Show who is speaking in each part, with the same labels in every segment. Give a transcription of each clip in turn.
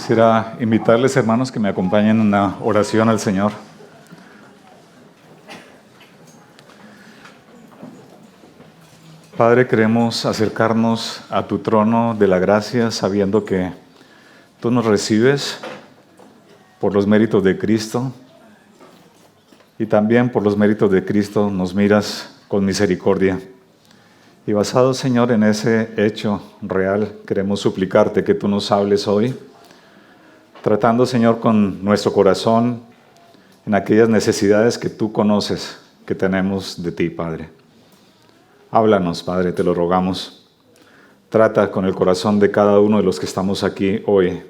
Speaker 1: Quisiera invitarles, hermanos, que me acompañen en una oración al Señor. Padre, queremos acercarnos a tu trono de la gracia, sabiendo que tú nos recibes por los méritos de Cristo y también por los méritos de Cristo nos miras con misericordia. Y basado, Señor, en ese hecho real, queremos suplicarte que tú nos hables hoy, tratando, Señor, con nuestro corazón en aquellas necesidades que tú conoces que tenemos de ti, Padre. Háblanos, Padre, te lo rogamos. Trata con el corazón de cada uno de los que estamos aquí hoy.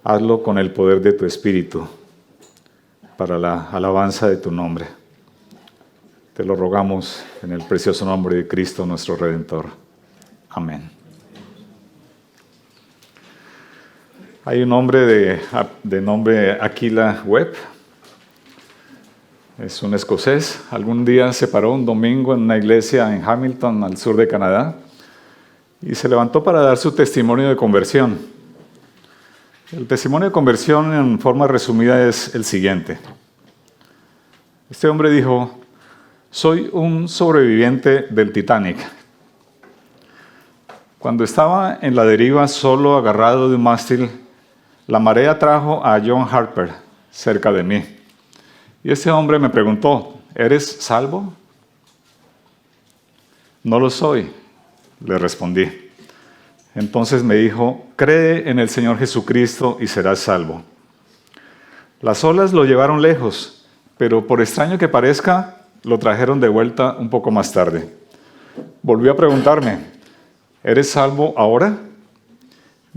Speaker 1: Hazlo con el poder de tu Espíritu para la alabanza de tu nombre. Te lo rogamos en el precioso nombre de Cristo, nuestro Redentor. Amén. Hay un hombre de nombre Aquila Webb. Es un escocés. Algún día se paró un domingo en una iglesia en Hamilton, al sur de Canadá, y se levantó para dar su testimonio de conversión. El testimonio de conversión, en forma resumida, es el siguiente. Este hombre dijo: soy un sobreviviente del Titanic. Cuando estaba en la deriva, solo agarrado de un mástil, la marea trajo a John Harper cerca de mí. Y ese hombre me preguntó: ¿eres salvo? No lo soy, le respondí. Entonces me dijo: cree en el Señor Jesucristo y serás salvo. Las olas lo llevaron lejos, pero por extraño que parezca, lo trajeron de vuelta un poco más tarde. Volvió a preguntarme: ¿eres salvo ahora?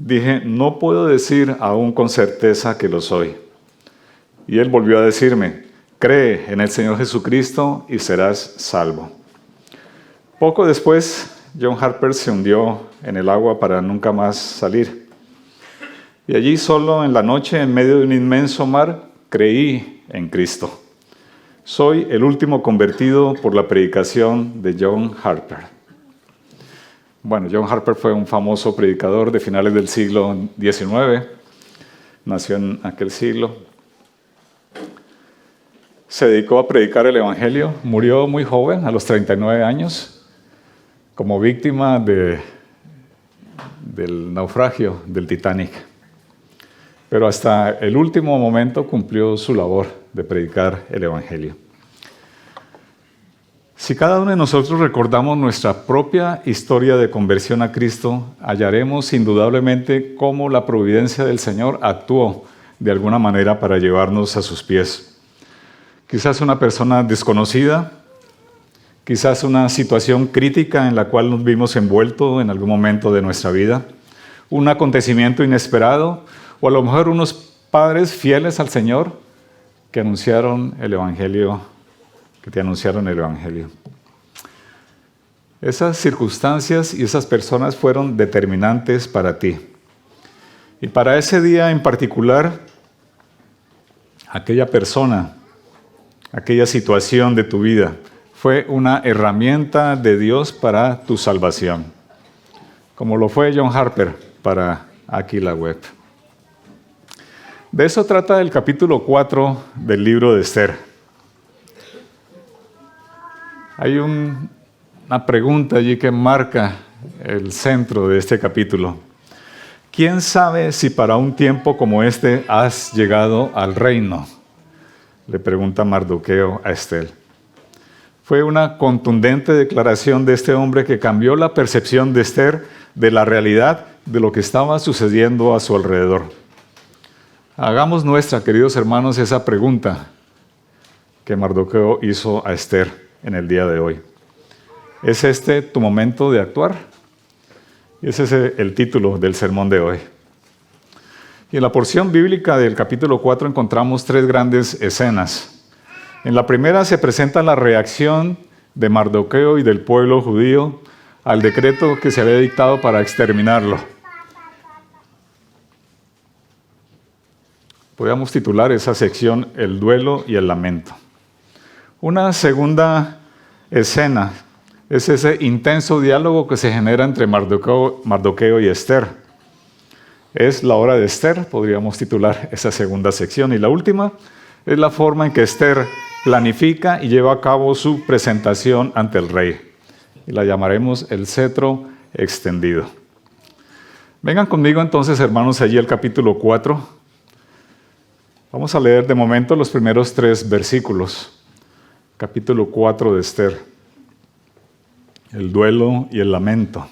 Speaker 1: Dije: no puedo decir aún con certeza que lo soy. Y él volvió a decirme: cree en el Señor Jesucristo y serás salvo. Poco después, John Harper se hundió en el agua para nunca más salir. Y allí, solo en la noche, en medio de un inmenso mar, creí en Cristo. Soy el último convertido por la predicación de John Harper. Bueno, John Harper fue un famoso predicador de finales del siglo XIX. Nació en aquel siglo. Se dedicó a predicar el Evangelio. Murió muy joven, a los 39 años, como víctima del naufragio del Titanic. Pero hasta el último momento cumplió su labor de predicar el Evangelio. Si cada uno de nosotros recordamos nuestra propia historia de conversión a Cristo, hallaremos indudablemente cómo la providencia del Señor actuó de alguna manera para llevarnos a sus pies. Quizás una persona desconocida, quizás una situación crítica en la cual nos vimos envueltos en algún momento de nuestra vida, un acontecimiento inesperado, o a lo mejor unos padres fieles al Señor que anunciaron el Evangelio, que te anunciaron el Evangelio. Esas circunstancias y esas personas fueron determinantes para ti. Y para ese día en particular, aquella persona, aquella situación de tu vida, fue una herramienta de Dios para tu salvación, como lo fue John Harper para Aquila Webb. De eso trata el capítulo 4 del libro de Esther. Hay una pregunta allí que marca el centro de este capítulo. ¿Quién sabe si para un tiempo como este has llegado al reino? Le pregunta Mardoqueo a Esther. Fue una contundente declaración de este hombre que cambió la percepción de Esther de la realidad de lo que estaba sucediendo a su alrededor. Hagamos nuestra, queridos hermanos, esa pregunta que Mardoqueo hizo a Esther en el día de hoy. ¿Es este tu momento de actuar? Ese es el título del sermón de hoy. Y en la porción bíblica del capítulo 4 encontramos tres grandes escenas. En la primera se presenta la reacción de Mardoqueo y del pueblo judío al decreto que se había dictado para exterminarlo. Podríamos titular esa sección El duelo y el lamento. Una segunda escena es ese intenso diálogo que se genera entre Mardoqueo y Esther. es la hora de Esther, podríamos titular esa segunda sección. Y la última es la forma en que Esther planifica y lleva a cabo su presentación ante el rey. Y la llamaremos el cetro extendido. Vengan conmigo entonces, hermanos, allí al capítulo 4. Vamos a leer de momento los primeros 3 versículos. Capítulo 4 de Esther. El duelo y el lamento.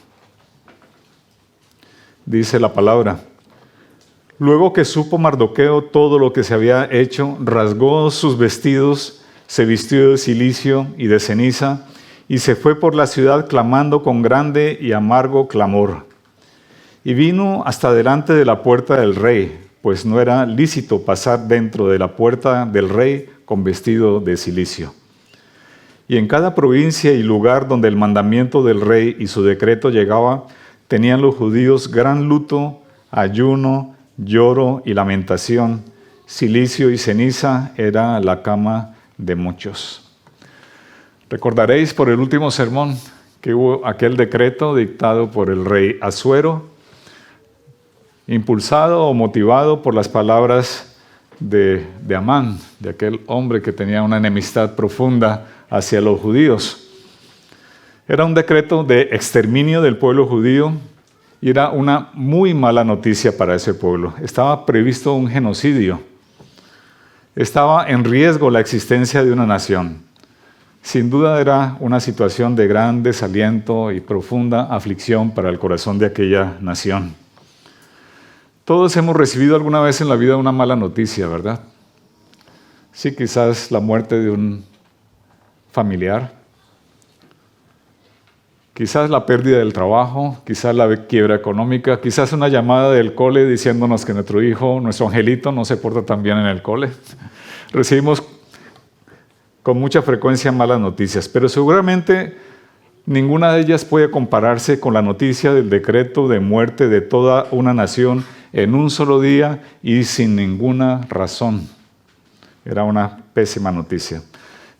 Speaker 1: Dice la palabra: luego que supo Mardoqueo todo lo que se había hecho, rasgó sus vestidos, se vistió de cilicio y de ceniza, y se fue por la ciudad clamando con grande y amargo clamor. Y vino hasta delante de la puerta del rey, pues no era lícito pasar dentro de la puerta del rey con vestido de cilicio. Y en cada provincia y lugar donde el mandamiento del rey y su decreto llegaba, tenían los judíos gran luto, ayuno, lloro y lamentación. Cilicio y ceniza era la cama de muchos. Recordaréis por el último sermón que hubo aquel decreto dictado por el rey Asuero, impulsado o motivado por las palabras de Amán, de aquel hombre que tenía una enemistad profunda hacia los judíos. Era un decreto de exterminio del pueblo judío y era una muy mala noticia para ese pueblo. Estaba previsto un genocidio. Estaba en riesgo la existencia de una nación. Sin duda era una situación de gran desaliento y profunda aflicción para el corazón de aquella nación. Todos hemos recibido alguna vez en la vida una mala noticia, ¿verdad? Sí, quizás la muerte de un familiar, quizás la pérdida del trabajo, quizás la quiebra económica, quizás una llamada del cole diciéndonos que nuestro hijo, nuestro angelito, no se porta tan bien en el cole. Recibimos con mucha frecuencia malas noticias, pero seguramente ninguna de ellas puede compararse con la noticia del decreto de muerte de toda una nación en un solo día y sin ninguna razón. Era una pésima noticia.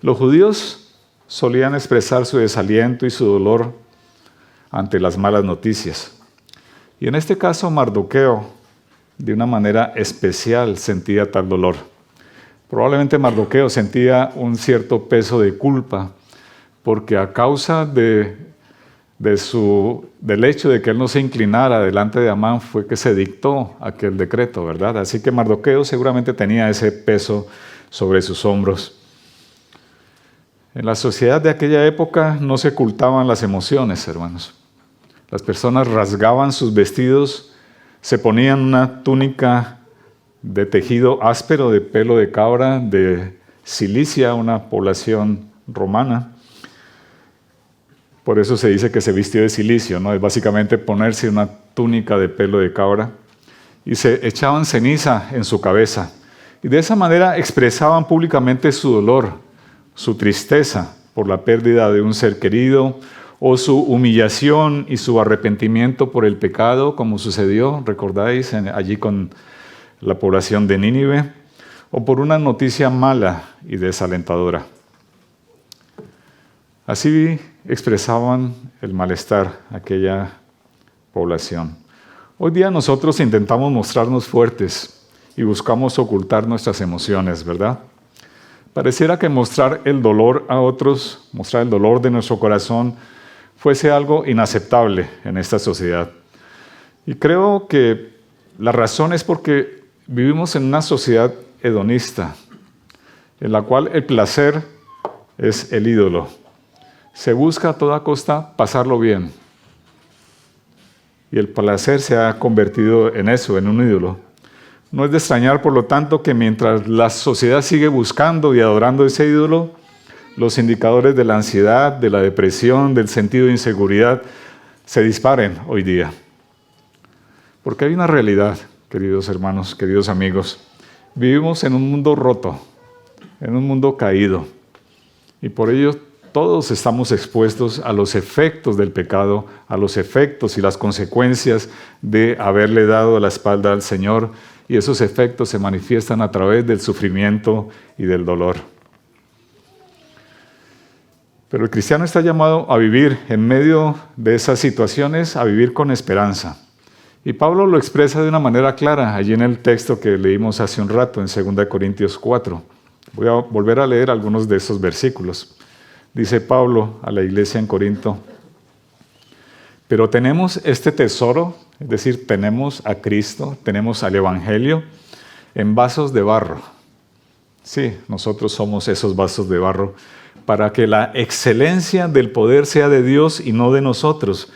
Speaker 1: Los judíos solían expresar su desaliento y su dolor ante las malas noticias. Y en este caso Mardoqueo, de una manera especial, sentía tal dolor. Probablemente Mardoqueo sentía un cierto peso de culpa, porque a causa del hecho de que él no se inclinara delante de Amán fue que se dictó aquel decreto, ¿verdad? Así que Mardoqueo seguramente tenía ese peso sobre sus hombros. En la sociedad de aquella época no se ocultaban las emociones, hermanos. Las personas rasgaban sus vestidos, se ponían una túnica de tejido áspero de pelo de cabra, de Cilicia, una población romana. Por eso se dice que se vistió de cilicio, ¿no? Es básicamente ponerse una túnica de pelo de cabra. Y se echaban ceniza en su cabeza. Y de esa manera expresaban públicamente su dolor, su tristeza por la pérdida de un ser querido, o su humillación y su arrepentimiento por el pecado, como sucedió, recordáis, allí con la población de Nínive, o por una noticia mala y desalentadora. Así expresaban el malestar aquella población. Hoy día nosotros intentamos mostrarnos fuertes y buscamos ocultar nuestras emociones, ¿verdad? Pareciera que mostrar el dolor a otros, mostrar el dolor de nuestro corazón, fuese algo inaceptable en esta sociedad. Y creo que la razón es porque vivimos en una sociedad hedonista, en la cual el placer es el ídolo. Se busca a toda costa pasarlo bien. Y el placer se ha convertido en eso, en un ídolo. No es de extrañar, por lo tanto, que mientras la sociedad sigue buscando y adorando ese ídolo, los indicadores de la ansiedad, de la depresión, del sentido de inseguridad se disparen hoy día. Porque hay una realidad, queridos hermanos, queridos amigos. Vivimos en un mundo roto, en un mundo caído. Y por ello todos estamos expuestos a los efectos del pecado, a los efectos y las consecuencias de haberle dado la espalda al Señor. Y esos efectos se manifiestan a través del sufrimiento y del dolor. Pero el cristiano está llamado a vivir en medio de esas situaciones, a vivir con esperanza. Y Pablo lo expresa de una manera clara allí en el texto que leímos hace un rato, en 2 Corintios 4. Voy a volver a leer algunos de esos versículos. Dice Pablo a la iglesia en Corinto: pero tenemos este tesoro, es decir, tenemos a Cristo, tenemos al Evangelio, en vasos de barro. Sí, nosotros somos esos vasos de barro, para que la excelencia del poder sea de Dios y no de nosotros,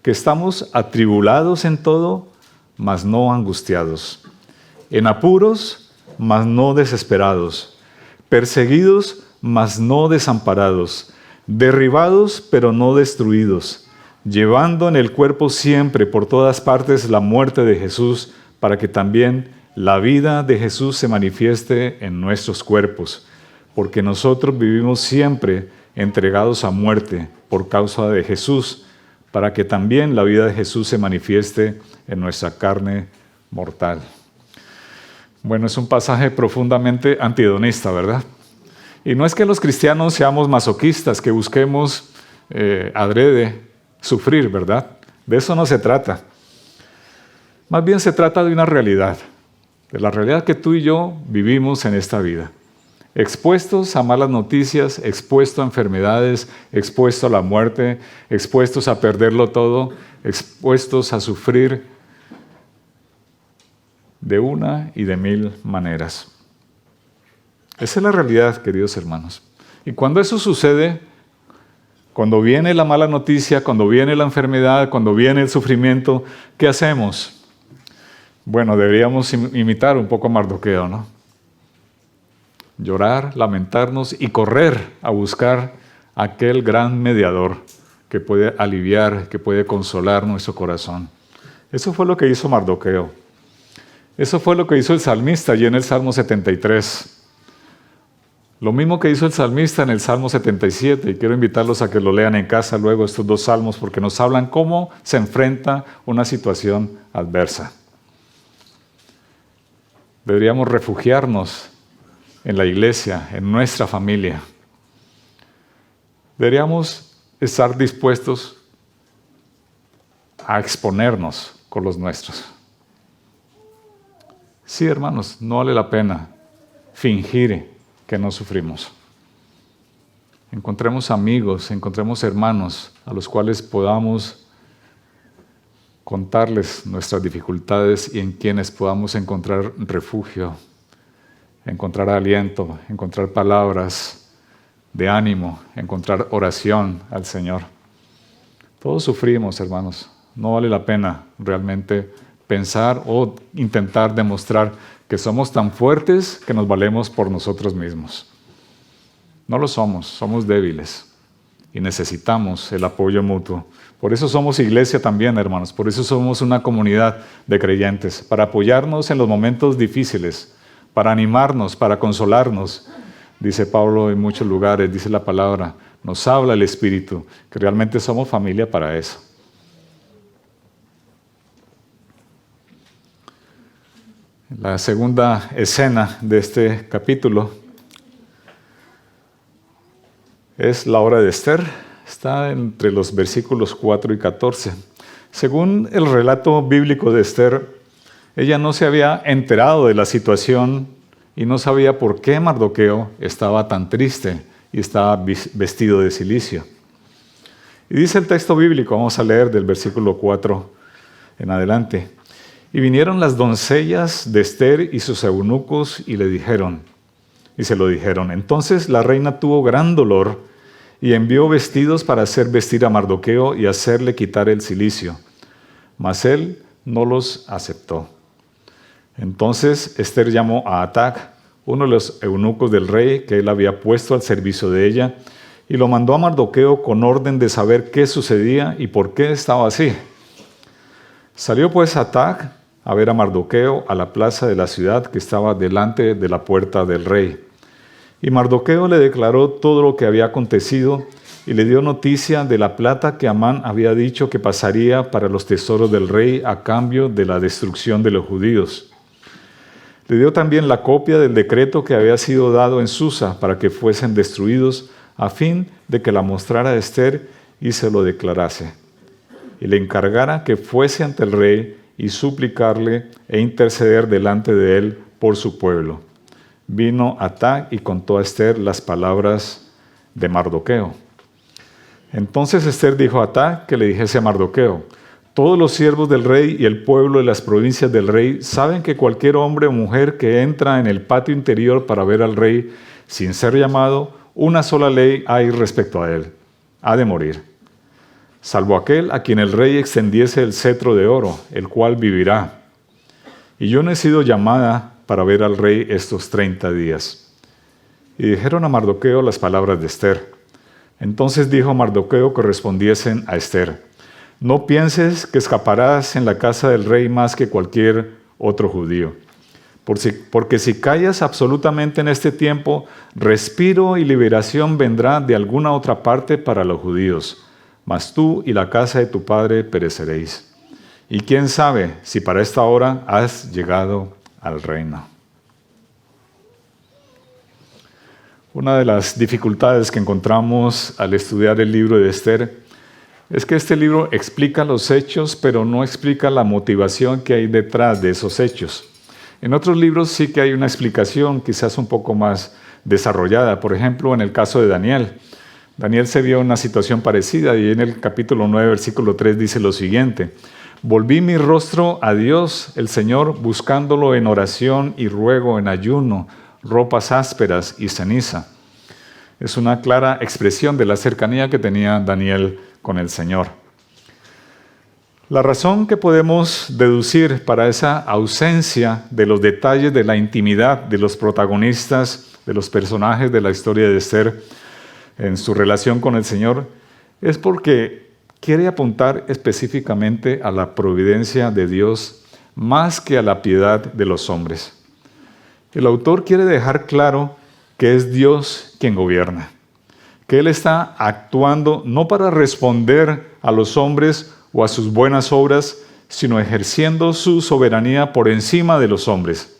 Speaker 1: que estamos atribulados en todo, mas no angustiados, en apuros, mas no desesperados, perseguidos, mas no desamparados, derribados, pero no destruidos, llevando en el cuerpo siempre por todas partes la muerte de Jesús, para que también la vida de Jesús se manifieste en nuestros cuerpos, porque nosotros vivimos siempre entregados a muerte por causa de Jesús, para que también la vida de Jesús se manifieste en nuestra carne mortal. Bueno, es un pasaje profundamente antihedonista, ¿verdad? Y no es que los cristianos seamos masoquistas, que busquemos adrede sufrir, ¿verdad? De eso no se trata. Más bien se trata de una realidad, de la realidad que tú y yo vivimos en esta vida. Expuestos a malas noticias, expuestos a enfermedades, expuestos a la muerte, expuestos a perderlo todo, expuestos a sufrir de una y de mil maneras. Esa es la realidad, queridos hermanos. Y cuando eso sucede, cuando viene la mala noticia, cuando viene la enfermedad, cuando viene el sufrimiento, ¿qué hacemos? Bueno, deberíamos imitar un poco a Mardoqueo, ¿no? Llorar, lamentarnos y correr a buscar aquel gran mediador que puede aliviar, que puede consolar nuestro corazón. Eso fue lo que hizo Mardoqueo. Eso fue lo que hizo el salmista allí en el Salmo 73. Lo mismo que hizo el salmista en el Salmo 77, y quiero invitarlos a que lo lean en casa luego estos dos salmos, porque nos hablan cómo se enfrenta una situación adversa. Deberíamos refugiarnos en la iglesia, en nuestra familia. Deberíamos estar dispuestos a exponernos con los nuestros. Sí, hermanos, no vale la pena fingir que no sufrimos. Encontremos amigos, encontremos hermanos a los cuales podamos contarles nuestras dificultades y en quienes podamos encontrar refugio, encontrar aliento, encontrar palabras de ánimo, encontrar oración al Señor. Todos sufrimos, hermanos. No vale la pena realmente pensar o intentar demostrar que somos tan fuertes que nos valemos por nosotros mismos. No lo somos, somos débiles y necesitamos el apoyo mutuo. Por eso somos iglesia también, hermanos. Por eso somos una comunidad de creyentes, para apoyarnos en los momentos difíciles, para animarnos, para consolarnos. Dice Pablo en muchos lugares, dice la palabra, nos habla el Espíritu, que realmente somos familia para eso. La segunda escena de este capítulo es la hora de Esther. Está entre los versículos 4 y 14. Según el relato bíblico de Esther, ella no se había enterado de la situación y no sabía por qué Mardoqueo estaba tan triste y estaba vestido de cilicio. Y dice el texto bíblico, vamos a leer del versículo 4 en adelante. Y vinieron las doncellas de Esther y sus eunucos y se lo dijeron. Entonces la reina tuvo gran dolor y envió vestidos para hacer vestir a Mardoqueo y hacerle quitar el cilicio. Mas él no los aceptó. Entonces Esther llamó a Atac, uno de los eunucos del rey que él había puesto al servicio de ella, y lo mandó a Mardoqueo con orden de saber qué sucedía y por qué estaba así. Salió pues Atac a ver a Mardoqueo a la plaza de la ciudad que estaba delante de la puerta del rey. Y Mardoqueo le declaró todo lo que había acontecido y le dio noticia de la plata que Amán había dicho que pasaría para los tesoros del rey a cambio de la destrucción de los judíos. Le dio también la copia del decreto que había sido dado en Susa para que fuesen destruidos, a fin de que la mostrara a Esther y se lo declarase. Y le encargara que fuese ante el rey y suplicarle e interceder delante de él por su pueblo. Vino Atac y contó a Esther las palabras de Mardoqueo. Entonces Esther dijo a Atac que le dijese a Mardoqueo: todos los siervos del rey y el pueblo de las provincias del rey saben que cualquier hombre o mujer que entra en el patio interior para ver al rey sin ser llamado, una sola ley hay respecto a él: ha de morir, salvo aquel a quien el rey extendiese el cetro de oro, el cual vivirá. Y yo no he sido llamada para ver al rey estos 30 días. Y dijeron a Mardoqueo las palabras de Esther. Entonces dijo Mardoqueo que respondiesen a Esther: no pienses que escaparás en la casa del rey más que cualquier otro judío. Porque si callas absolutamente en este tiempo, respiro y liberación vendrá de alguna otra parte para los judíos, mas tú y la casa de tu padre pereceréis. Y quién sabe si para esta hora has llegado al reino. Una de las dificultades que encontramos al estudiar el libro de Esther es que este libro explica los hechos, pero no explica la motivación que hay detrás de esos hechos. En otros libros sí que hay una explicación quizás un poco más desarrollada. Por ejemplo, en el caso de Daniel. Daniel se vio en una situación parecida y en el capítulo 9, versículo 3 dice lo siguiente: volví mi rostro a Dios, el Señor, buscándolo en oración y ruego, en ayuno, ropas ásperas y ceniza. Es una clara expresión de la cercanía que tenía Daniel con el Señor. La razón que podemos deducir para esa ausencia de los detalles de la intimidad de los protagonistas, de los personajes de la historia de Esther en su relación con el Señor, es porque quiere apuntar específicamente a la providencia de Dios más que a la piedad de los hombres. El autor quiere dejar claro que es Dios quien gobierna, que Él está actuando no para responder a los hombres o a sus buenas obras, sino ejerciendo su soberanía por encima de los hombres.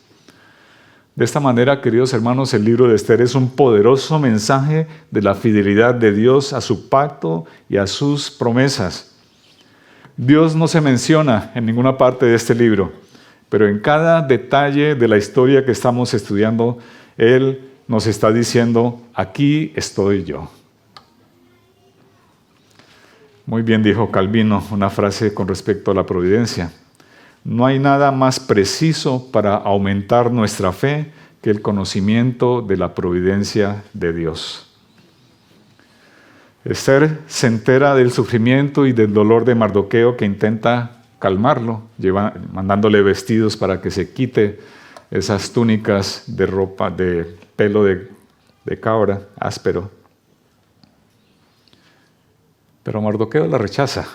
Speaker 1: De esta manera, queridos hermanos, el libro de Esther es un poderoso mensaje de la fidelidad de Dios a su pacto y a sus promesas. Dios no se menciona en ninguna parte de este libro, pero en cada detalle de la historia que estamos estudiando, Él nos está diciendo: aquí estoy yo. Muy bien dijo Calvino una frase con respecto a la providencia: no hay nada más preciso para aumentar nuestra fe que el conocimiento de la providencia de Dios. Esther se entera del sufrimiento y del dolor de Mardoqueo, que intenta calmarlo, mandándole vestidos para que se quite esas túnicas de ropa de pelo de cabra áspero. Pero Mardoqueo la rechaza.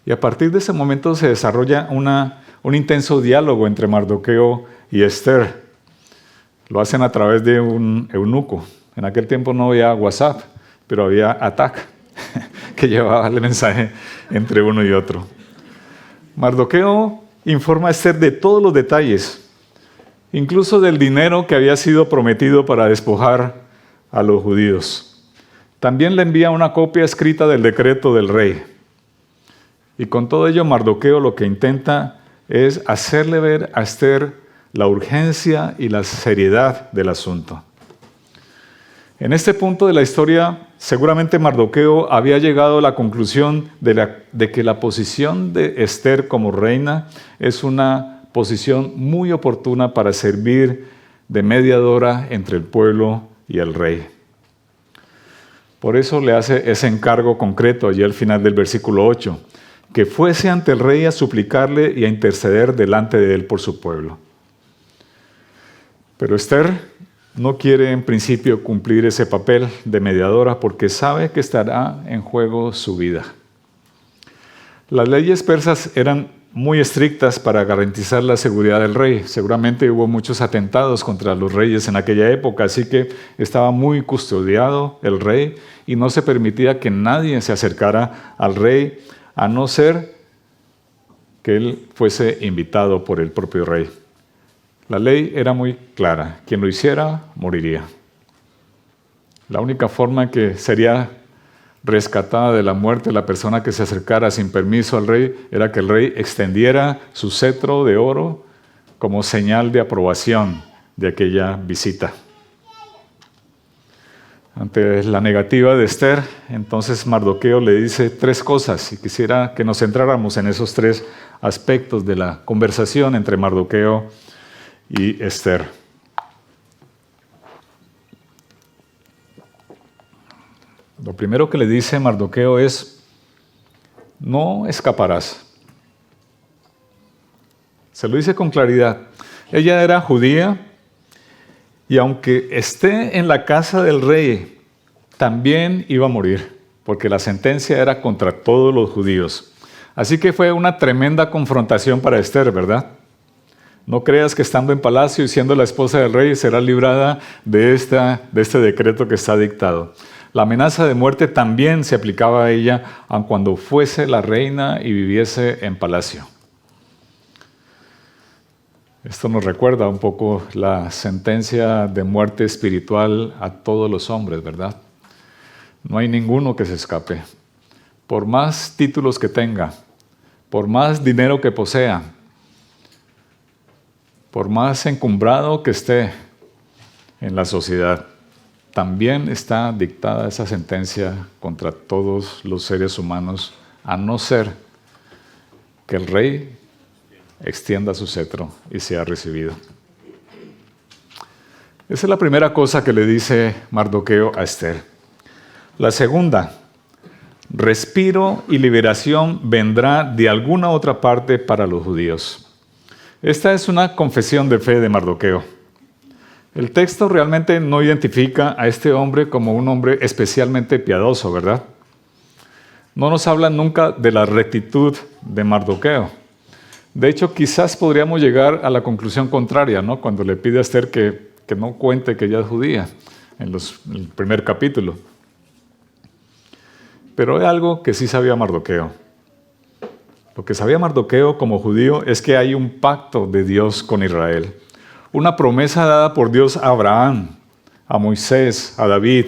Speaker 1: Y a partir de ese momento se desarrolla un intenso diálogo entre Mardoqueo y Esther. Lo hacen a través de un eunuco. En aquel tiempo no había WhatsApp, pero había Atac, que llevaba el mensaje entre uno y otro. Mardoqueo informa a Esther de todos los detalles, incluso del dinero que había sido prometido para despojar a los judíos. También le envía una copia escrita del decreto del rey. Y con todo ello, Mardoqueo lo que intenta es hacerle ver a Esther la urgencia y la seriedad del asunto. En este punto de la historia, seguramente Mardoqueo había llegado a la conclusión de que la posición de Esther como reina es una posición muy oportuna para servir de mediadora entre el pueblo y el rey. Por eso le hace ese encargo concreto allí al final del versículo 8, que fuese ante el rey a suplicarle y a interceder delante de él por su pueblo. Pero Esther no quiere en principio cumplir ese papel de mediadora porque sabe que estará en juego su vida. Las leyes persas eran muy estrictas para garantizar la seguridad del rey. Seguramente hubo muchos atentados contra los reyes en aquella época, así que estaba muy custodiado el rey y no se permitía que nadie se acercara al rey a no ser que él fuese invitado por el propio rey. La ley era muy clara: quien lo hiciera moriría. La única forma que sería rescatada de la muerte la persona que se acercara sin permiso al rey era que el rey extendiera su cetro de oro como señal de aprobación de aquella visita. Ante la negativa de Esther, entonces Mardoqueo le dice 3 cosas y quisiera que nos centráramos en esos 3 aspectos de la conversación entre Mardoqueo y Esther. Lo primero que le dice Mardoqueo es: no escaparás. Se lo dice con claridad. Ella era judía y aunque esté en la casa del rey, también iba a morir, porque la sentencia era contra todos los judíos. Así que fue una tremenda confrontación para Esther, ¿verdad? No creas que estando en palacio y siendo la esposa del rey será librada de este decreto que está dictado. La amenaza de muerte también se aplicaba a ella, aun cuando fuese la reina y viviese en palacio. Esto nos recuerda un poco la sentencia de muerte espiritual a todos los hombres, ¿verdad? No hay ninguno que se escape. Por más títulos que tenga, por más dinero que posea, por más encumbrado que esté en la sociedad, también está dictada esa sentencia contra todos los seres humanos, a no ser que el rey extienda su cetro y sea recibido. Esa es la primera cosa que le dice Mardoqueo a Esther. La segunda: respiro y liberación vendrá de alguna otra parte para los judíos. Esta es una confesión de fe de Mardoqueo. El texto realmente no identifica a este hombre como un hombre especialmente piadoso, ¿verdad? No nos habla nunca de la rectitud de Mardoqueo. De hecho, quizás podríamos llegar a la conclusión contraria, ¿no? Cuando le pide a Esther que no cuente que ella es judía, en el primer capítulo. Pero hay algo que sí sabía Mardoqueo. Lo que sabía Mardoqueo como judío es que hay un pacto de Dios con Israel. Una promesa dada por Dios a Abraham, a Moisés, a David.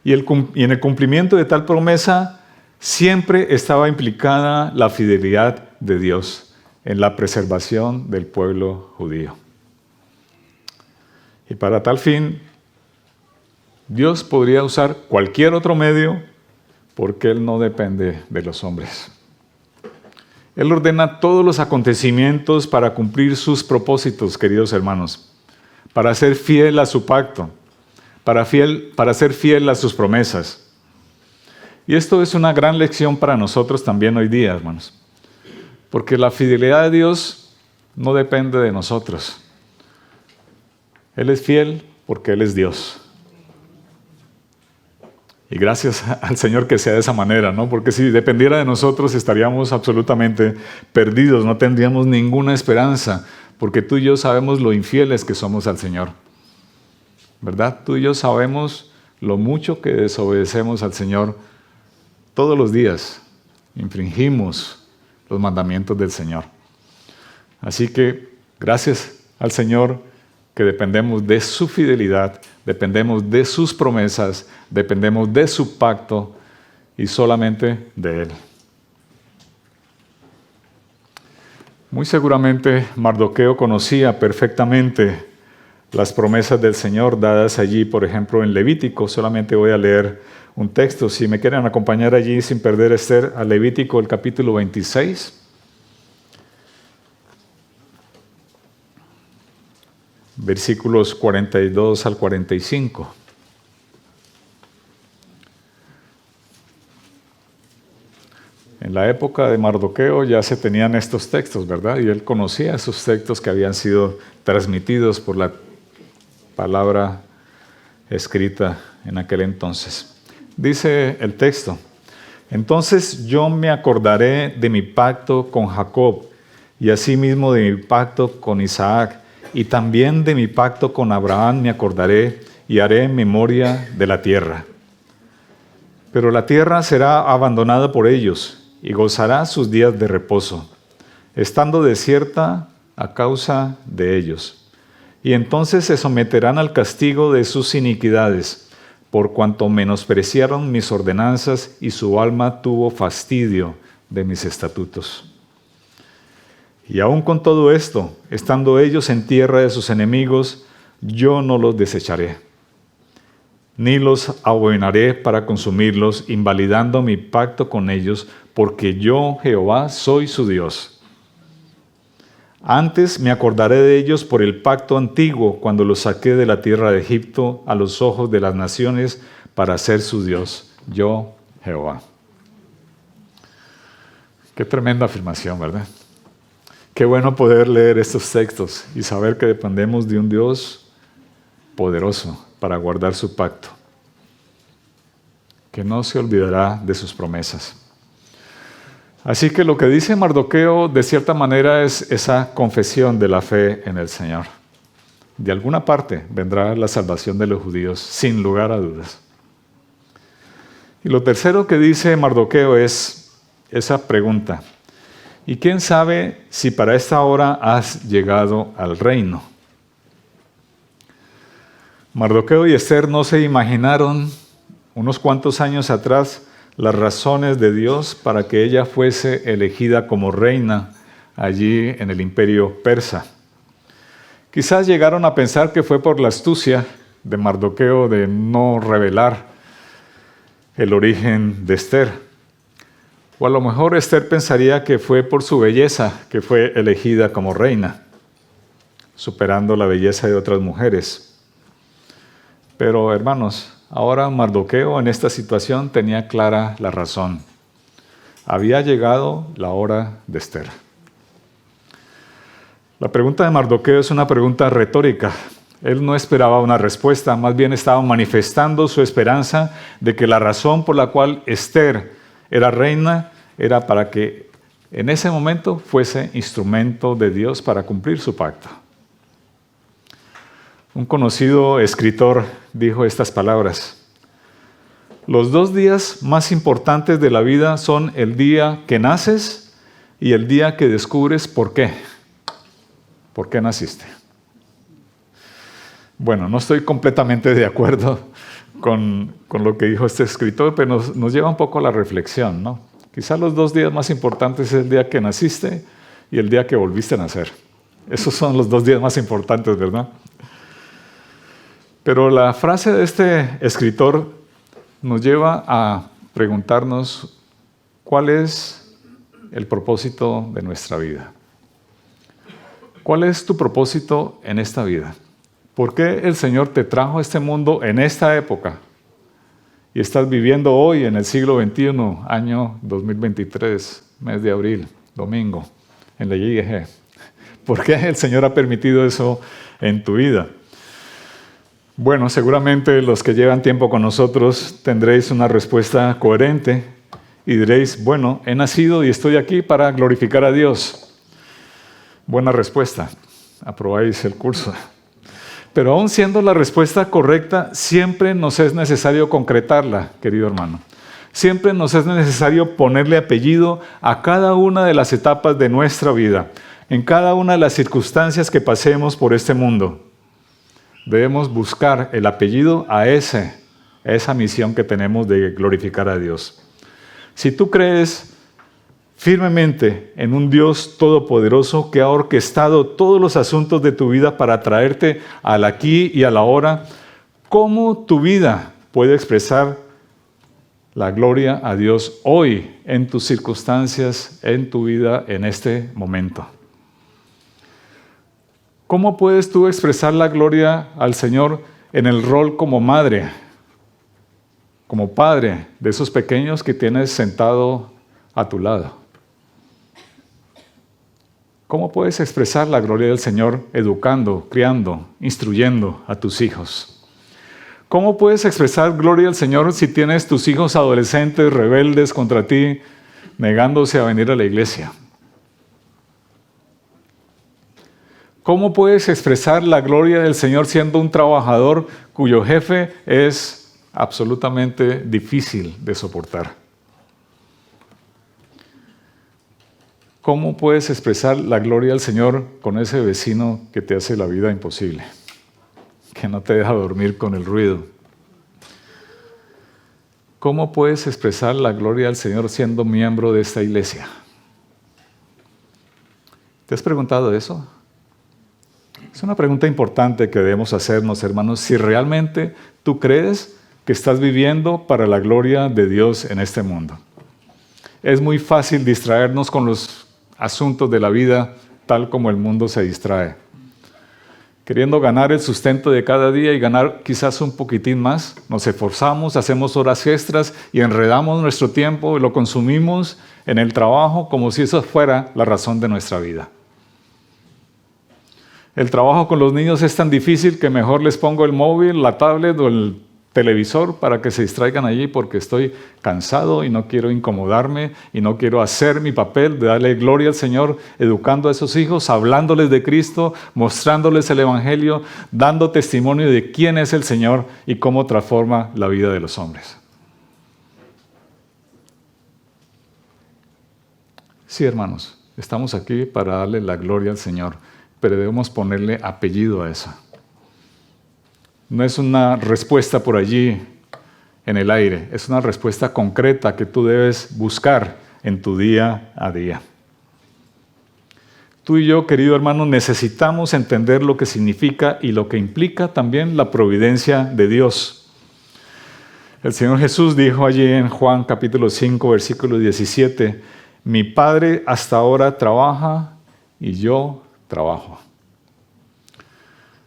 Speaker 1: Y en el cumplimiento de tal promesa siempre estaba implicada la fidelidad de Dios en la preservación del pueblo judío. Y para tal fin, Dios podría usar cualquier otro medio porque Él no depende de los hombres. Él ordena todos los acontecimientos para cumplir sus propósitos, queridos hermanos, para ser fiel a su pacto, para ser fiel a sus promesas. Y esto es una gran lección para nosotros también hoy día, hermanos, porque la fidelidad de Dios no depende de nosotros. Él es fiel porque Él es Dios. Y gracias al Señor que sea de esa manera, ¿no? Porque si dependiera de nosotros estaríamos absolutamente perdidos, no tendríamos ninguna esperanza, porque tú y yo sabemos lo infieles que somos al Señor, ¿verdad? Tú y yo sabemos lo mucho que desobedecemos al Señor todos los días, infringimos los mandamientos del Señor. Así que gracias al Señor que dependemos de su fidelidad, dependemos de sus promesas, dependemos de su pacto y solamente de Él. Muy seguramente Mardoqueo conocía perfectamente las promesas del Señor dadas allí, por ejemplo, en Levítico. Solamente voy a leer un texto. Si me quieren acompañar allí sin perder Esther, a Levítico, el capítulo 26. Versículos 42 al 45. En la época de Mardoqueo ya se tenían estos textos, ¿verdad? Y él conocía esos textos que habían sido transmitidos por la palabra escrita en aquel entonces. Dice el texto: entonces yo me acordaré de mi pacto con Jacob y asimismo de mi pacto con Isaac, y también de mi pacto con Abraham me acordaré y haré memoria de la tierra. Pero la tierra será abandonada por ellos y gozará sus días de reposo, estando desierta a causa de ellos. Y entonces se someterán al castigo de sus iniquidades, por cuanto menospreciaron mis ordenanzas y su alma tuvo fastidio de mis estatutos. Y aun con todo esto, estando ellos en tierra de sus enemigos, yo no los desecharé, ni los abominaré para consumirlos, invalidando mi pacto con ellos, porque yo, Jehová, soy su Dios. Antes me acordaré de ellos por el pacto antiguo, cuando los saqué de la tierra de Egipto a los ojos de las naciones, para ser su Dios, yo, Jehová. Qué tremenda afirmación, ¿verdad? Qué bueno poder leer estos textos y saber que dependemos de un Dios poderoso para guardar su pacto, que no se olvidará de sus promesas. Así que lo que dice Mardoqueo, de cierta manera, es esa confesión de la fe en el Señor. De alguna parte vendrá la salvación de los judíos, sin lugar a dudas. Y lo tercero que dice Mardoqueo es esa pregunta: ¿y quién sabe si para esta hora has llegado al reino? Mardoqueo y Esther no se imaginaron unos cuantos años atrás las razones de Dios para que ella fuese elegida como reina allí en el imperio persa. Quizás llegaron a pensar que fue por la astucia de Mardoqueo de no revelar el origen de Esther. O a lo mejor Esther pensaría que fue por su belleza que fue elegida como reina, superando la belleza de otras mujeres. Pero hermanos, ahora Mardoqueo en esta situación tenía clara la razón. Había llegado la hora de Esther. La pregunta de Mardoqueo es una pregunta retórica. Él no esperaba una respuesta, más bien estaba manifestando su esperanza de que la razón por la cual Esther era reina era para que en ese momento fuese instrumento de Dios para cumplir su pacto. Un conocido escritor dijo estas palabras: los 2 días más importantes de la vida son el día que naces y el día que descubres por qué. ¿Por qué naciste? Bueno, no estoy completamente de acuerdo con lo que dijo este escritor, pero nos lleva un poco a la reflexión, ¿no? Quizás los 2 días más importantes es el día que naciste y el día que volviste a nacer. Esos son los 2 días más importantes, ¿verdad? Pero la frase de este escritor nos lleva a preguntarnos cuál es el propósito de nuestra vida. ¿Cuál es tu propósito en esta vida? ¿Por qué el Señor te trajo a este mundo en esta época? Y estás viviendo hoy en el siglo XXI, año 2023, mes de abril, domingo, en la YG. ¿Por qué el Señor ha permitido eso en tu vida? Bueno, seguramente los que llevan tiempo con nosotros tendréis una respuesta coherente y diréis: bueno, he nacido y estoy aquí para glorificar a Dios. Buena respuesta, aprobáis el curso. Pero aún siendo la respuesta correcta, siempre nos es necesario concretarla, querido hermano. Siempre nos es necesario ponerle apellido a cada una de las etapas de nuestra vida, en cada una de las circunstancias que pasemos por este mundo. Debemos buscar el apellido a esa misión que tenemos de glorificar a Dios. Si tú crees firmemente en un Dios todopoderoso que ha orquestado todos los asuntos de tu vida para traerte al aquí y a la ahora, ¿cómo tu vida puede expresar la gloria a Dios hoy en tus circunstancias, en tu vida, en este momento? ¿Cómo puedes tú expresar la gloria al Señor en el rol como madre, como padre de esos pequeños que tienes sentado a tu lado? ¿Cómo puedes expresar la gloria del Señor educando, criando, instruyendo a tus hijos? ¿Cómo puedes expresar gloria al Señor si tienes tus hijos adolescentes rebeldes contra ti, negándose a venir a la iglesia? ¿Cómo puedes expresar la gloria del Señor siendo un trabajador cuyo jefe es absolutamente difícil de soportar? ¿Cómo puedes expresar la gloria del Señor con ese vecino que te hace la vida imposible, que no te deja dormir con el ruido? ¿cómo puedes expresar la gloria del Señor siendo miembro de esta iglesia? ¿Te has preguntado eso? Es una pregunta importante que debemos hacernos, hermanos, si realmente tú crees que estás viviendo para la gloria de Dios en este mundo. Es muy fácil distraernos con los asuntos de la vida tal como el mundo se distrae. Queriendo ganar el sustento de cada día y ganar quizás un poquitín más, nos esforzamos, hacemos horas extras y enredamos nuestro tiempo y lo consumimos en el trabajo como si eso fuera la razón de nuestra vida. El trabajo con los niños es tan difícil que mejor les pongo el móvil, la tablet o el televisor para que se distraigan allí porque estoy cansado y no quiero incomodarme y no quiero hacer mi papel de darle gloria al Señor, educando a esos hijos, hablándoles de Cristo, mostrándoles el Evangelio, dando testimonio de quién es el Señor y cómo transforma la vida de los hombres. Sí, hermanos, estamos aquí para darle la gloria al Señor, pero debemos ponerle apellido a eso. No es una respuesta por allí en el aire, es una respuesta concreta que tú debes buscar en tu día a día. Tú y yo, querido hermano, necesitamos entender lo que significa y lo que implica también la providencia de Dios. El Señor Jesús dijo allí en Juan capítulo 5, versículo 17, mi Padre hasta ahora trabaja y yo trabajo.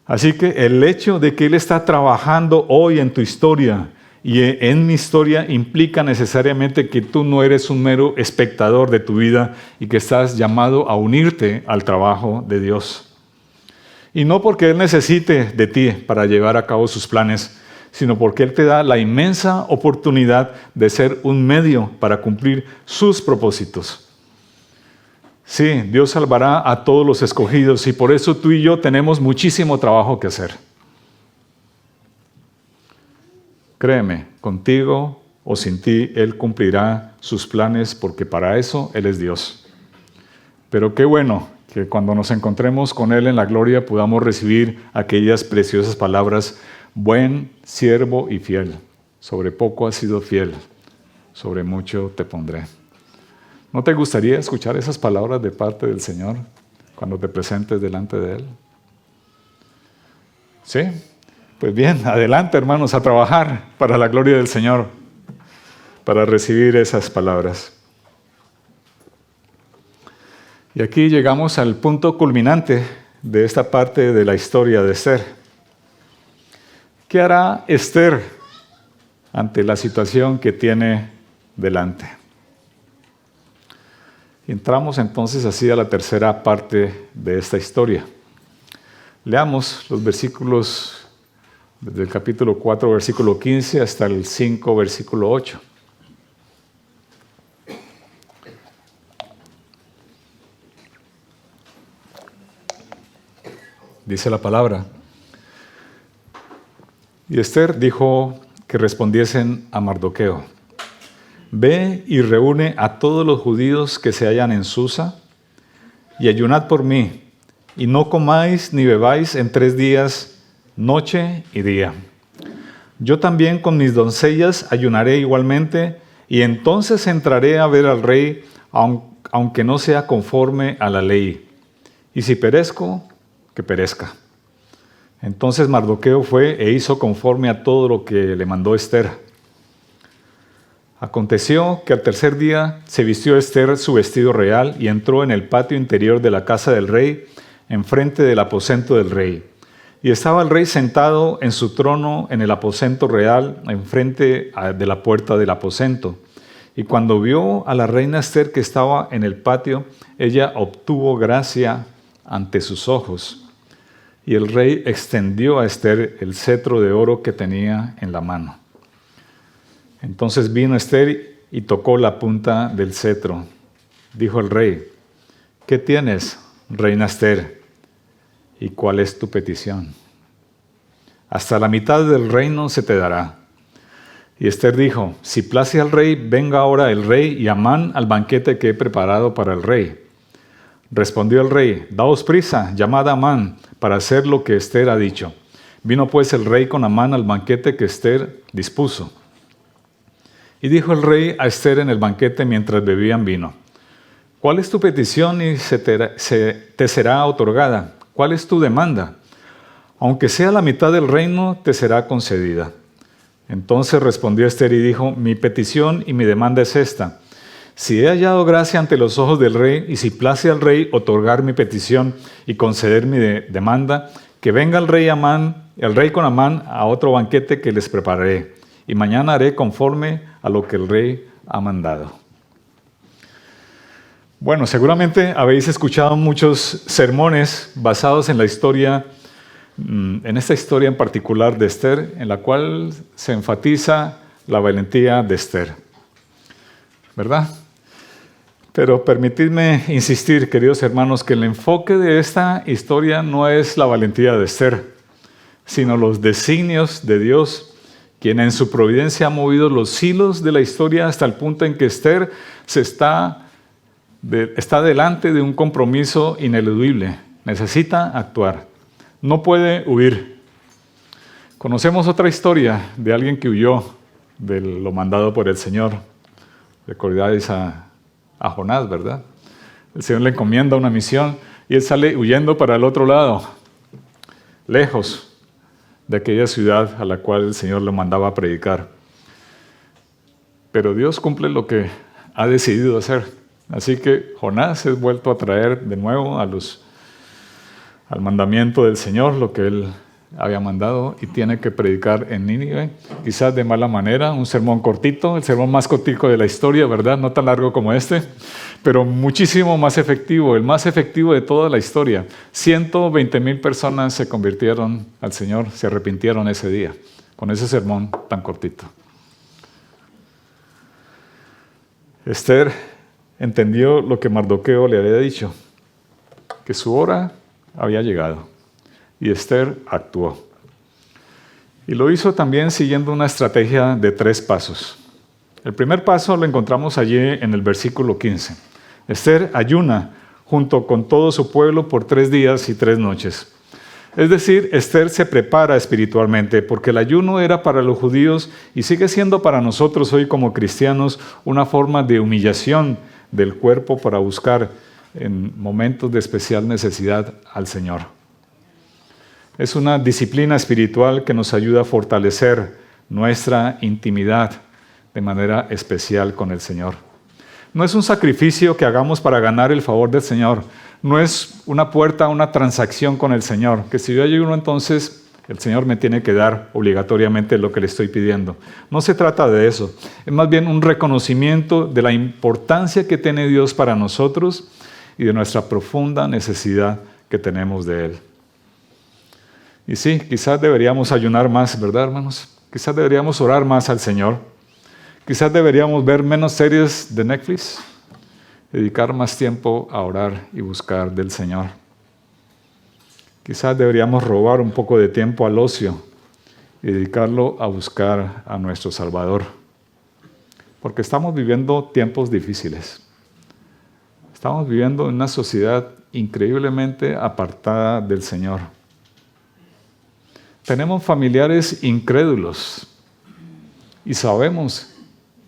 Speaker 1: Así que el hecho de que Él está trabajando hoy en tu historia y en mi historia implica necesariamente que tú no eres un mero espectador de tu vida y que estás llamado a unirte al trabajo de Dios. Y no porque Él necesite de ti para llevar a cabo sus planes, sino porque Él te da la inmensa oportunidad de ser un medio para cumplir sus propósitos. Sí, Dios salvará a todos los escogidos y por eso tú y yo tenemos muchísimo trabajo que hacer. Créeme, contigo o sin ti, Él cumplirá sus planes porque para eso Él es Dios. Pero qué bueno que cuando nos encontremos con Él en la gloria podamos recibir aquellas preciosas palabras, buen siervo y fiel. Sobre poco has sido fiel, sobre mucho te pondré. ¿No te gustaría escuchar esas palabras de parte del Señor cuando te presentes delante de Él? ¿Sí? Pues bien, adelante, hermanos, a trabajar para la gloria del Señor, para recibir esas palabras. Y aquí llegamos al punto culminante de esta parte de la historia de Esther. ¿Qué hará Esther ante la situación que tiene delante? Entramos entonces así a la tercera parte de esta historia. Leamos los versículos desde el capítulo 4, versículo 15 hasta el 5, versículo 8. Dice la palabra. Y Esther dijo que respondiesen a Mardoqueo. Ve y reúne a todos los judíos que se hallan en Susa y ayunad por mí, y no comáis ni bebáis en 3 días, noche y día. Yo también con mis doncellas ayunaré igualmente, y entonces entraré a ver al rey, aunque no sea conforme a la ley. Y si perezco, que perezca. Entonces Mardoqueo fue e hizo conforme a todo lo que le mandó Esther. Aconteció que al 3er día se vistió Esther su vestido real y entró en el patio interior de la casa del rey, enfrente del aposento del rey. Y estaba el rey sentado en su trono en el aposento real, enfrente de la puerta del aposento. Y cuando vio a la reina Esther que estaba en el patio, ella obtuvo gracia ante sus ojos. Y el rey extendió a Esther el cetro de oro que tenía en la mano. Entonces vino Esther y tocó la punta del cetro. Dijo el rey, ¿qué tienes, reina Esther? ¿Y cuál es tu petición? Hasta la mitad del reino se te dará. Y Esther dijo, si place al rey, venga ahora el rey y Amán al banquete que he preparado para el rey. Respondió el rey, daos prisa, llamad a Amán para hacer lo que Esther ha dicho. Vino pues el rey con Amán al banquete que Esther dispuso. Y dijo el rey a Ester en el banquete mientras bebían vino: ¿Cuál es tu petición y te será otorgada? ¿Cuál es tu demanda? Aunque sea la mitad del reino, te será concedida. Entonces respondió Ester y dijo: Mi petición y mi demanda es esta. Si he hallado gracia ante los ojos del rey, y si place al rey otorgar mi petición y conceder mi demanda, que venga el rey con Amán a otro banquete que les prepararé, y mañana haré conforme a lo que el rey ha mandado. Bueno, seguramente habéis escuchado muchos sermones basados en la historia, en esta historia en particular de Ester, en la cual se enfatiza la valentía de Ester, ¿verdad? Pero permitidme insistir, queridos hermanos, que el enfoque de esta historia no es la valentía de Ester, sino los designios de Dios, quien en su providencia ha movido los hilos de la historia hasta el punto en que Ester está delante de un compromiso ineludible. Necesita actuar. No puede huir. Conocemos otra historia de alguien que huyó de lo mandado por el Señor. Recordáis a Jonás, ¿verdad? El Señor le encomienda una misión y él sale huyendo para el otro lado, lejos de aquella ciudad a la cual el Señor lo mandaba a predicar. Pero Dios cumple lo que ha decidido hacer. Así que Jonás es vuelto a traer de nuevo al mandamiento del Señor, lo que él había mandado, y tiene que predicar en Nínive, quizás de mala manera, un sermón cortito, el sermón más cortico de la historia, ¿verdad? No tan largo como este, pero muchísimo más efectivo, el más efectivo de toda la historia. 120,000 personas se convirtieron al Señor, se arrepintieron ese día, con ese sermón tan cortito. Ester entendió lo que Mardoqueo le había dicho, que su hora había llegado. Y Ester actuó. Y lo hizo también siguiendo una estrategia de 3 pasos. El primer paso lo encontramos allí en el versículo 15. Ester ayuna junto con todo su pueblo por 3 días y 3 noches. Es decir, Ester se prepara espiritualmente, porque el ayuno era para los judíos y sigue siendo para nosotros hoy como cristianos una forma de humillación del cuerpo para buscar en momentos de especial necesidad al Señor. Es una disciplina espiritual que nos ayuda a fortalecer nuestra intimidad de manera especial con el Señor. No es un sacrificio que hagamos para ganar el favor del Señor. No es una puerta a una transacción con el Señor, que si yo ayuno, entonces el Señor me tiene que dar obligatoriamente lo que le estoy pidiendo. No se trata de eso. Es más bien un reconocimiento de la importancia que tiene Dios para nosotros y de nuestra profunda necesidad que tenemos de Él. Y sí, quizás deberíamos ayunar más, ¿verdad, hermanos? Quizás deberíamos orar más al Señor. Quizás deberíamos ver menos series de Netflix, dedicar más tiempo a orar y buscar del Señor. Quizás deberíamos robar un poco de tiempo al ocio y dedicarlo a buscar a nuestro Salvador. Porque estamos viviendo tiempos difíciles. Estamos viviendo en una sociedad increíblemente apartada del Señor. Tenemos familiares incrédulos y sabemos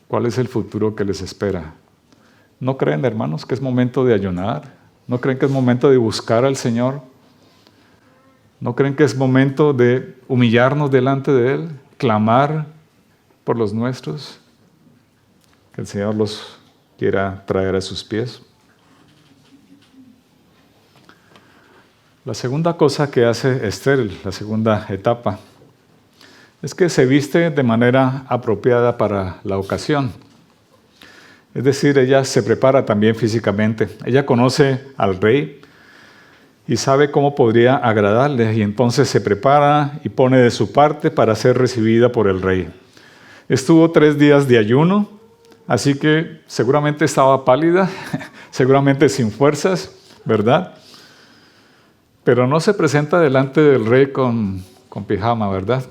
Speaker 1: cuál es el futuro que les espera. ¿No creen, hermanos, que es momento de ayunar? ¿No creen que es momento de buscar al Señor? ¿No creen que es momento de humillarnos delante de Él? Clamar por los nuestros. Que el Señor los quiera traer a sus pies. La segunda cosa que hace Ester, la segunda etapa, es que se viste de manera apropiada para la ocasión. Es decir, ella se prepara también físicamente. Ella conoce al rey y sabe cómo podría agradarle, y entonces se prepara y pone de su parte para ser recibida por el rey. Estuvo 3 días de ayuno, así que seguramente estaba pálida, seguramente sin fuerzas, ¿verdad? Pero no se presenta delante del rey con pijama, ¿verdad?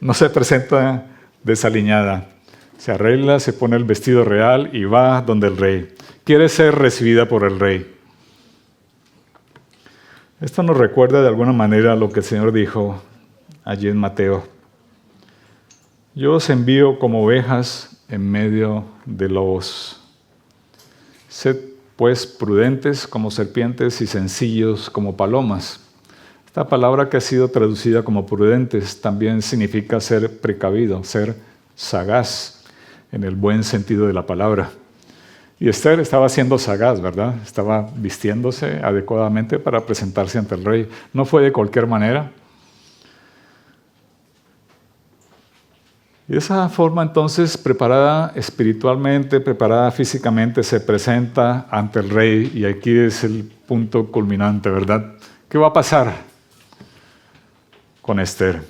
Speaker 1: No se presenta desaliñada. Se arregla, se pone el vestido real y va donde el rey. Quiere ser recibida por el rey. Esto nos recuerda de alguna manera lo que el Señor dijo allí en Mateo. Yo os envío como ovejas en medio de lobos. Sed pues prudentes como serpientes y sencillos como palomas. Esta palabra que ha sido traducida como prudentes también significa ser precavido, ser sagaz, en el buen sentido de la palabra. Y Esther estaba siendo sagaz, ¿verdad? Estaba vistiéndose adecuadamente para presentarse ante el rey. No fue de cualquier manera. Y de esa forma entonces, preparada espiritualmente, preparada físicamente, se presenta ante el rey. Y aquí es el punto culminante, ¿verdad? ¿Qué va a pasar con Esther?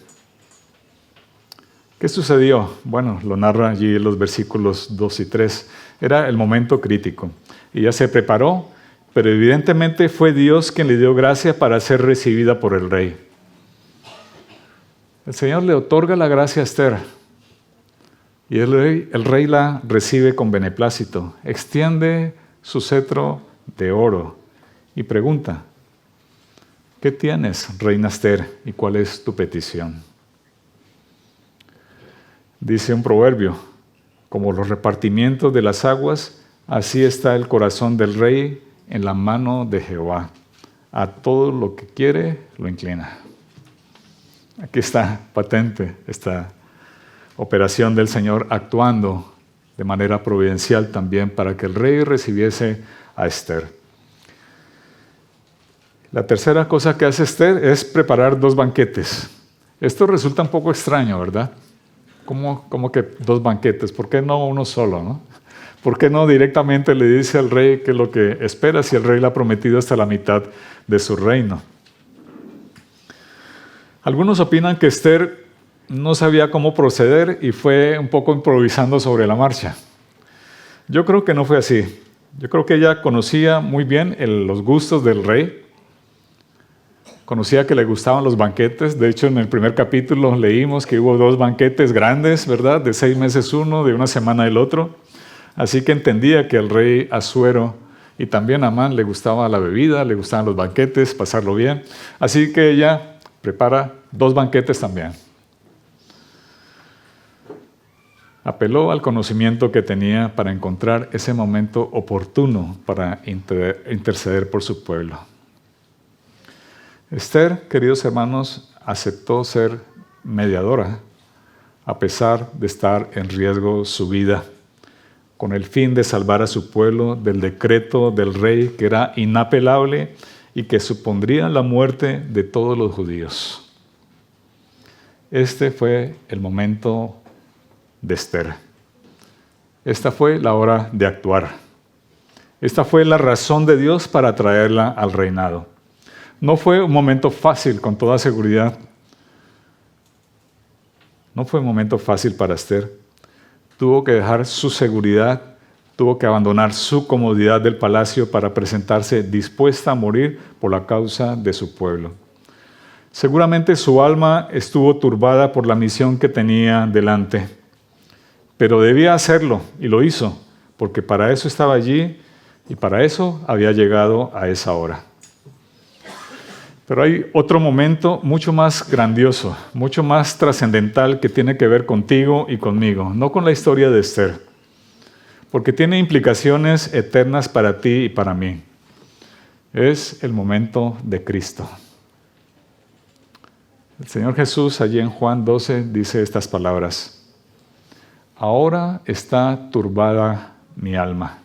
Speaker 1: ¿Qué sucedió? Bueno, lo narra allí en los versículos 2 y 3. Era el momento crítico. Ella se preparó, pero evidentemente fue Dios quien le dio gracia para ser recibida por el rey. El Señor le otorga la gracia a Esther. Y el rey la recibe con beneplácito. Extiende su cetro de oro y pregunta: ¿qué tienes, reina Esther, y cuál es tu petición? Dice un proverbio: como los repartimientos de las aguas, así está el corazón del rey en la mano de Jehová. A todo lo que quiere, lo inclina. Aquí está patente esta operación del Señor actuando de manera providencial también para que el rey recibiese a Esther. La tercera cosa que hace Esther es preparar 2 banquetes. Esto resulta un poco extraño, ¿verdad? ¿Cómo que 2 banquetes? ¿Por qué no uno solo, no? ¿Por qué no directamente le dice al rey qué es lo que espera si el rey le ha prometido hasta la mitad de su reino? Algunos opinan que Esther no sabía cómo proceder y fue un poco improvisando sobre la marcha. Yo creo que no fue así. Yo creo que ella conocía muy bien los gustos del rey. Conocía que le gustaban los banquetes. De hecho, en el primer capítulo leímos que hubo 2 banquetes grandes, ¿verdad? De 6 meses uno, de una semana el otro. Así que entendía que al rey Asuero y también a Amán le gustaba la bebida, le gustaban los banquetes, pasarlo bien. Así que ella prepara 2 banquetes también. Apeló al conocimiento que tenía para encontrar ese momento oportuno para interceder por su pueblo. Esther, queridos hermanos, aceptó ser mediadora a pesar de estar en riesgo su vida, con el fin de salvar a su pueblo del decreto del rey que era inapelable y que supondría la muerte de todos los judíos. Este fue el momento de Esther. Esta fue la hora de actuar. Esta fue la razón de Dios para traerla al reinado. No fue un momento fácil, con toda seguridad. No fue un momento fácil para Esther. Tuvo que dejar su seguridad, tuvo que abandonar su comodidad del palacio para presentarse dispuesta a morir por la causa de su pueblo. Seguramente su alma estuvo turbada por la misión que tenía delante, pero debía hacerlo y lo hizo, porque para eso estaba allí y para eso había llegado a esa hora. Pero hay otro momento mucho más grandioso, mucho más trascendental que tiene que ver contigo y conmigo, no con la historia de Esther, porque tiene implicaciones eternas para ti y para mí. Es el momento de Cristo. El Señor Jesús, allí en Juan 12, dice estas palabras: ahora está turbada mi alma.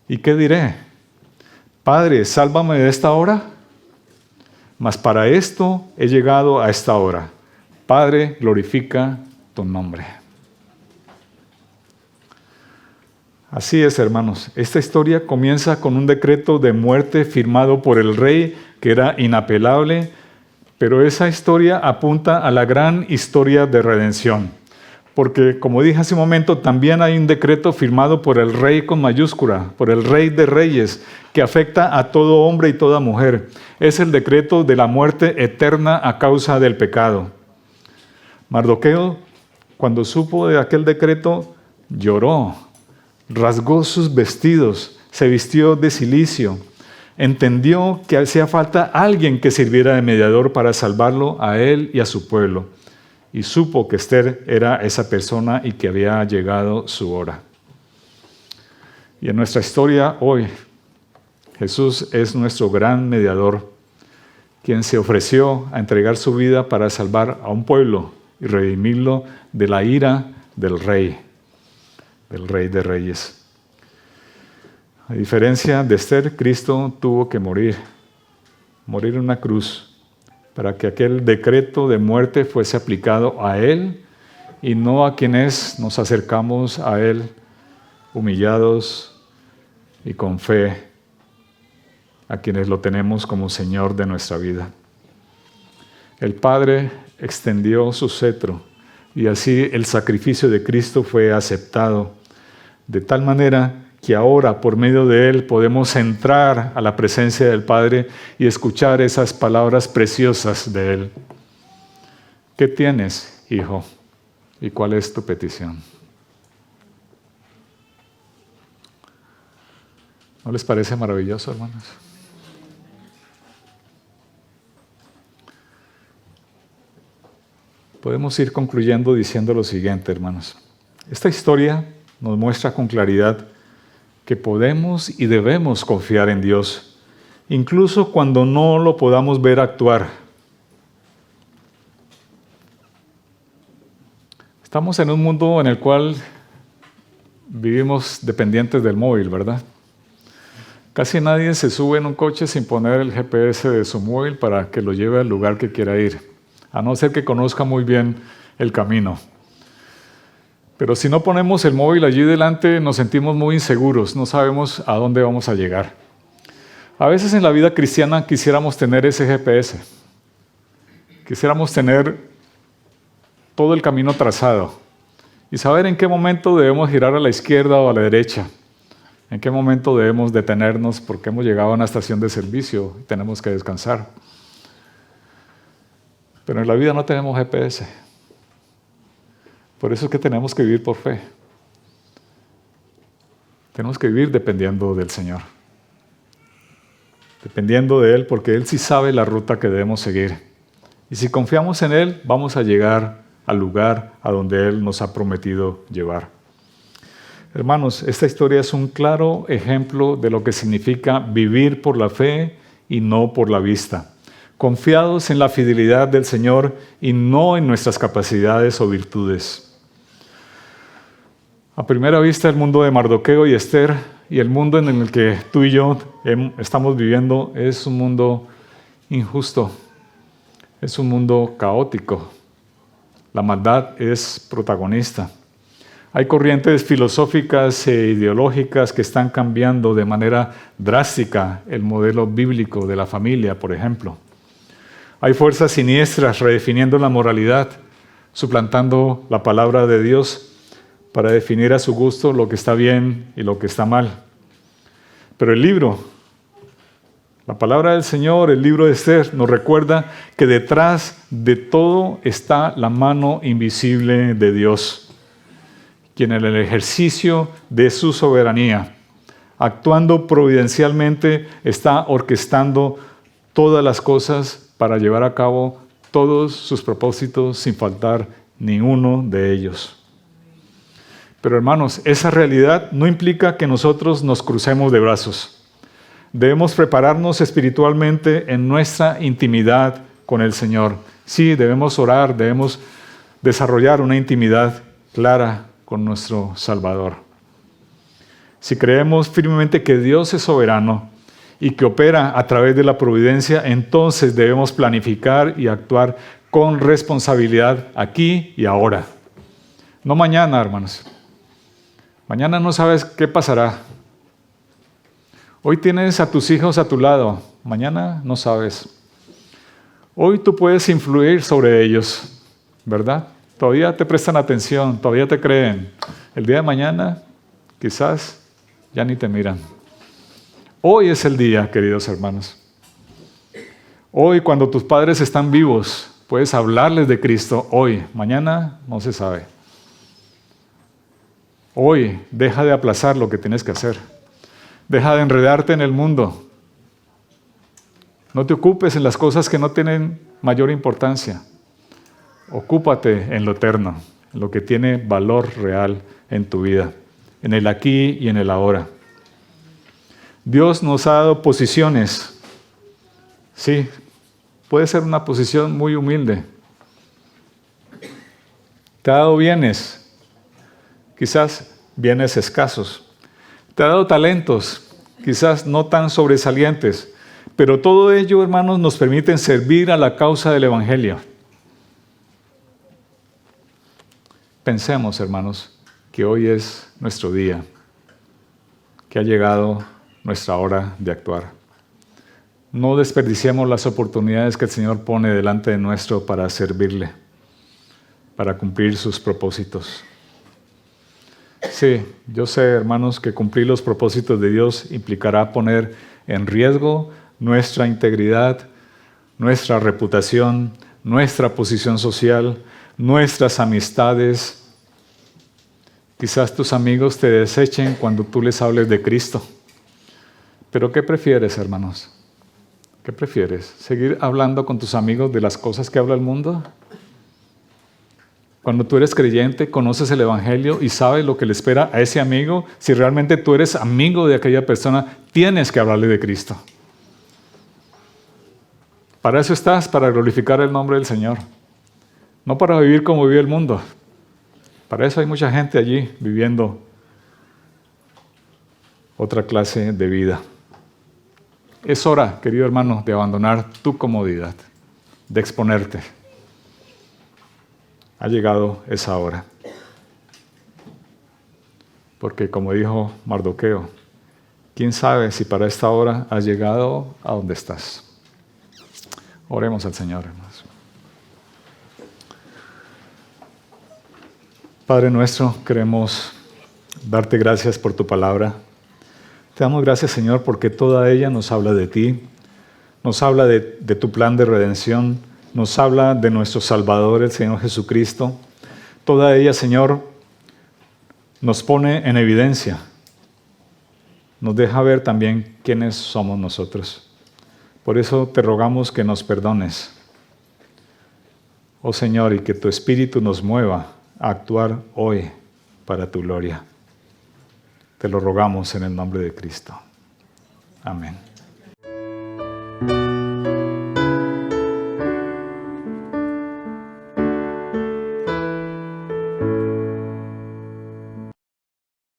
Speaker 1: ¿Y qué diré? Padre, sálvame de esta hora. Mas para esto he llegado a esta hora. Padre, glorifica tu nombre. Así es, hermanos. Esta historia comienza con un decreto de muerte firmado por el rey que era inapelable, pero esa historia apunta a la gran historia de redención. Porque, como dije hace un momento, también hay un decreto firmado por el Rey con mayúscula, por el Rey de Reyes, que afecta a todo hombre y toda mujer. Es el decreto de la muerte eterna a causa del pecado. Mardoqueo, cuando supo de aquel decreto, lloró, rasgó sus vestidos, se vistió de cilicio, entendió que hacía falta alguien que sirviera de mediador para salvarlo a él y a su pueblo. y supo que Esther era esa persona y que había llegado su hora. Y en nuestra historia hoy, Jesús es nuestro gran mediador, quien se ofreció a entregar su vida para salvar a un pueblo y redimirlo de la ira del Rey de Reyes. A diferencia de Esther, Cristo tuvo que morir en una cruz, para que aquel decreto de muerte fuese aplicado a Él y no a quienes nos acercamos a Él humillados y con fe, a quienes lo tenemos como Señor de nuestra vida. El Padre extendió su cetro y así el sacrificio de Cristo fue aceptado, de tal manera que ahora por medio de Él podemos entrar a la presencia del Padre y escuchar esas palabras preciosas de Él. ¿Qué tienes, hijo? ¿Y cuál es tu petición? ¿No les parece maravilloso, hermanos? Podemos ir concluyendo diciendo lo siguiente, hermanos. Esta historia nos muestra con claridad que podemos y debemos confiar en Dios, incluso cuando no lo podamos ver actuar. Estamos en un mundo en el cual vivimos dependientes del móvil, ¿verdad? Casi nadie se sube en un coche sin poner el GPS de su móvil para que lo lleve al lugar que quiera ir, a no ser que conozca muy bien el camino. Pero si no ponemos el móvil allí delante, nos sentimos muy inseguros, no sabemos a dónde vamos a llegar. A veces en la vida cristiana quisiéramos tener ese GPS, quisiéramos tener todo el camino trazado y saber en qué momento debemos girar a la izquierda o a la derecha, en qué momento debemos detenernos porque hemos llegado a una estación de servicio y tenemos que descansar. Pero en la vida no tenemos GPS. Por eso es que tenemos que vivir por fe. Tenemos que vivir dependiendo del Señor. Dependiendo de Él, porque Él sí sabe la ruta que debemos seguir. Y si confiamos en Él, vamos a llegar al lugar a donde Él nos ha prometido llevar. Hermanos, esta historia es un claro ejemplo de lo que significa vivir por la fe y no por la vista. Confiados en la fidelidad del Señor y no en nuestras capacidades o virtudes. A primera vista, el mundo de Mardoqueo y Esther y el mundo en el que tú y yo estamos viviendo es un mundo injusto, es un mundo caótico. La maldad es protagonista. Hay corrientes filosóficas e ideológicas que están cambiando de manera drástica el modelo bíblico de la familia, por ejemplo. Hay fuerzas siniestras redefiniendo la moralidad, suplantando la palabra de Dios para definir a su gusto lo que está bien y lo que está mal. Pero el libro, la palabra del Señor, el libro de Esther, nos recuerda que detrás de todo está la mano invisible de Dios, quien en el ejercicio de su soberanía, actuando providencialmente, está orquestando todas las cosas para llevar a cabo todos sus propósitos sin faltar ninguno de ellos. Pero hermanos, esa realidad no implica que nosotros nos crucemos de brazos. Debemos prepararnos espiritualmente en nuestra intimidad con el Señor. Sí, debemos orar, debemos desarrollar una intimidad clara con nuestro Salvador. Si creemos firmemente que Dios es soberano y que opera a través de la providencia, entonces debemos planificar y actuar con responsabilidad aquí y ahora. No mañana, hermanos. Mañana no sabes qué pasará. Hoy tienes a tus hijos a tu lado, mañana no sabes. Hoy tú puedes influir sobre ellos, ¿verdad? Todavía te prestan atención, todavía te creen. El día de mañana, quizás, ya ni te miran. Hoy es el día, queridos hermanos. Hoy, cuando tus padres están vivos, puedes hablarles de Cristo hoy. Mañana no se sabe. Hoy, deja de aplazar lo que tienes que hacer. Deja de enredarte en el mundo. No te ocupes en las cosas que no tienen mayor importancia. Ocúpate en lo eterno, en lo que tiene valor real en tu vida, en el aquí y en el ahora. Dios nos ha dado posiciones. Sí, puede ser una posición muy humilde. Te ha dado bienes, quizás bienes escasos. Te ha dado talentos, quizás no tan sobresalientes, pero todo ello, hermanos, nos permite servir a la causa del Evangelio. Pensemos, hermanos, que hoy es nuestro día, que ha llegado nuestra hora de actuar. No desperdiciemos las oportunidades que el Señor pone delante de nuestro para servirle, para cumplir sus propósitos. Sí, yo sé, hermanos, que cumplir los propósitos de Dios implicará poner en riesgo nuestra integridad, nuestra reputación, nuestra posición social, nuestras amistades. Quizás tus amigos te desechen cuando tú les hables de Cristo. Pero ¿qué prefieres, hermanos? ¿Qué prefieres? ¿Seguir hablando con tus amigos de las cosas que habla el mundo? Cuando tú eres creyente, conoces el Evangelio y sabes lo que le espera a ese amigo, si realmente tú eres amigo de aquella persona, tienes que hablarle de Cristo. Para eso estás, para glorificar el nombre del Señor. No para vivir como vive el mundo. Para eso hay mucha gente allí viviendo otra clase de vida. Es hora, querido hermano, de abandonar tu comodidad, de exponerte. Ha llegado esa hora. Porque como dijo Mardoqueo, ¿quién sabe si para esta hora has llegado a donde estás? Oremos al Señor, hermanos. Padre nuestro, queremos darte gracias por tu palabra. Te damos gracias, Señor, porque toda ella nos habla de ti, nos habla de tu plan de redención, nos habla de nuestro Salvador, el Señor Jesucristo. Toda ella, Señor, nos pone en evidencia, nos deja ver también quiénes somos nosotros. Por eso te rogamos que nos perdones, oh Señor, y que tu Espíritu nos mueva a actuar hoy para tu gloria. Te lo rogamos en el nombre de Cristo. Amén.